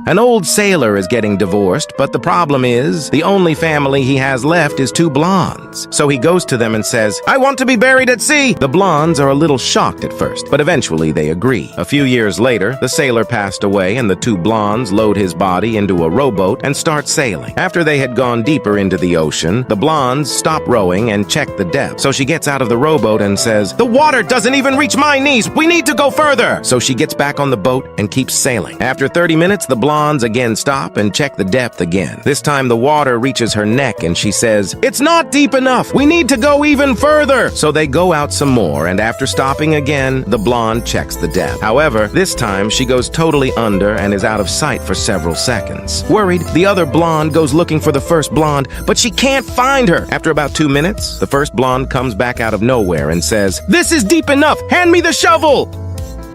An old sailor is getting divorced, but the problem is, the only family he has left is two blondes. So he goes to them and says, "I want to be buried at sea!" The blondes are a little shocked at first, but eventually they agree. A few years later, the sailor passed away and the two blondes load his body into a rowboat and start sailing. After they had gone deeper into the ocean, the blondes stop rowing and check the depth. So she gets out of the rowboat and says, "The water doesn't even reach my knees! We need to go further!" So she gets back on the boat and keeps sailing. After 30 minutes, the blondes again stop and check the depth again. This time the water reaches her neck and she says, "It's not deep enough! We need to go even further!" So they go out some more, and after stopping again, the blonde checks the depth. However, this time she goes totally under and is out of sight for several seconds. Worried, the other blonde goes looking for the first blonde, but she can't find her. After about 2 minutes, the first blonde comes back out of nowhere and says, "This is deep enough! Hand me the shovel!"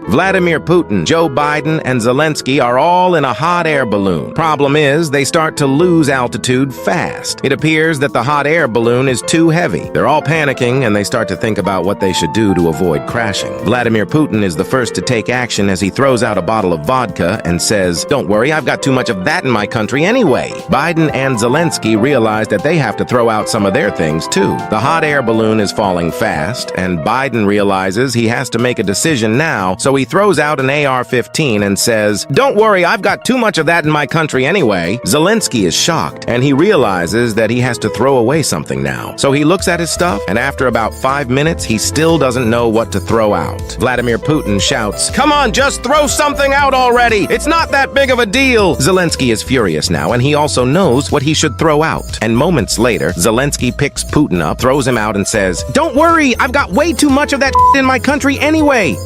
Vladimir Putin, Joe Biden, and Zelensky are all in a hot air balloon. Problem is, they start to lose altitude fast. It appears that the hot air balloon is too heavy. They're all panicking, and they start to think about what they should do to avoid crashing. Vladimir Putin is the first to take action as he throws out a bottle of vodka and says, "Don't worry, I've got too much of that in my country anyway." Biden and Zelensky realize that they have to throw out some of their things too. The hot air balloon is falling fast, and Biden realizes he has to make a decision now, so he throws out an AR-15 and says, "Don't worry, I've got too much of that in my country anyway." Zelensky is shocked, and he realizes that he has to throw away something now. So he looks at his stuff, and after about 5 minutes, he still doesn't know what to throw out. Vladimir Putin shouts, "Come on, just throw something out already! It's not that big of a deal!" Zelensky is furious now, and he also knows what he should throw out. And moments later, Zelensky picks Putin up, throws him out, and says, "Don't worry, I've got way too much of that in my country anyway."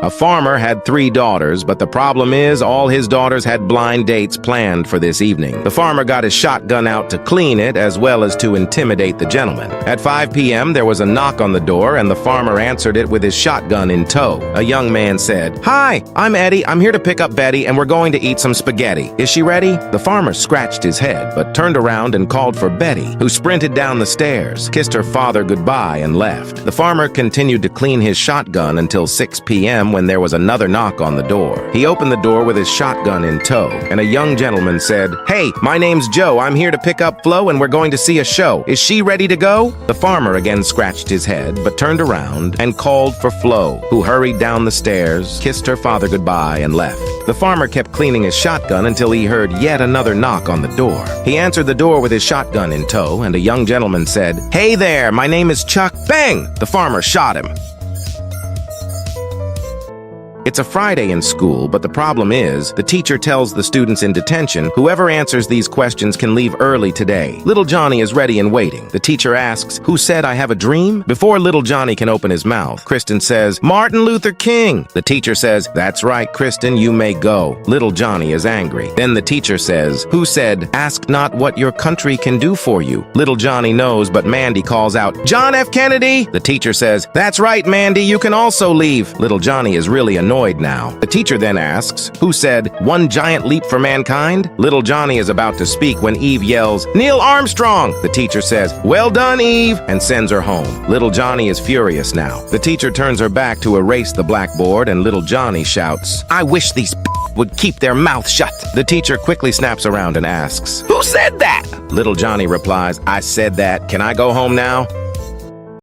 A farmer had 3 daughters, but the problem is all his daughters had blind dates planned for this evening. The farmer got his shotgun out to clean it as well as to intimidate the gentleman. At 5 p.m., there was a knock on the door, and the farmer answered it with his shotgun in tow. A young man said, "Hi, I'm Eddie. I'm here to pick up Betty, and we're going to eat some spaghetti. Is she ready?" The farmer scratched his head, but turned around and called for Betty, who sprinted down the stairs, kissed her father goodbye, and left. The farmer continued to clean his shotgun until 6 p.m. when there was another knock on the door. He opened the door with his shotgun in tow, and a young gentleman said, "Hey, my name's Joe. I'm here to pick up Flo, and we're going to see a show. Is she ready to go?" The farmer again scratched his head, but turned around and called for Flo, who hurried down the stairs, kissed her father goodbye, and left. The farmer kept cleaning his shotgun until he heard yet another knock on the door. He answered the door with his shotgun in tow, and a young gentleman said, "Hey there, my name is Chuck." Bang! The farmer shot him. It's a Friday in school, but the problem is, the teacher tells the students in detention, whoever answers these questions can leave early today. Little Johnny is ready and waiting. The teacher asks, "Who said I have a dream?" Before little Johnny can open his mouth, Kristen says, "Martin Luther King." The teacher says, "That's right, Kristen, you may go." Little Johnny is angry. Then the teacher says, "Who said, 'Ask not what your country can do for you'?" Little Johnny knows, but Mandy calls out, "John F. Kennedy!" The teacher says, "That's right, Mandy, you can also leave." Little Johnny is really annoyed now. The teacher then asks, "Who said, 'One giant leap for mankind'?" Little Johnny is about to speak when Eve yells, "Neil Armstrong!" The teacher says, "Well done, Eve," and sends her home. Little Johnny is furious now. The teacher turns her back to erase the blackboard, and little Johnny shouts, "I wish these would keep their mouth shut." The teacher quickly snaps around and asks, "Who said that?" Little Johnny replies, "I said that. Can I go home now?"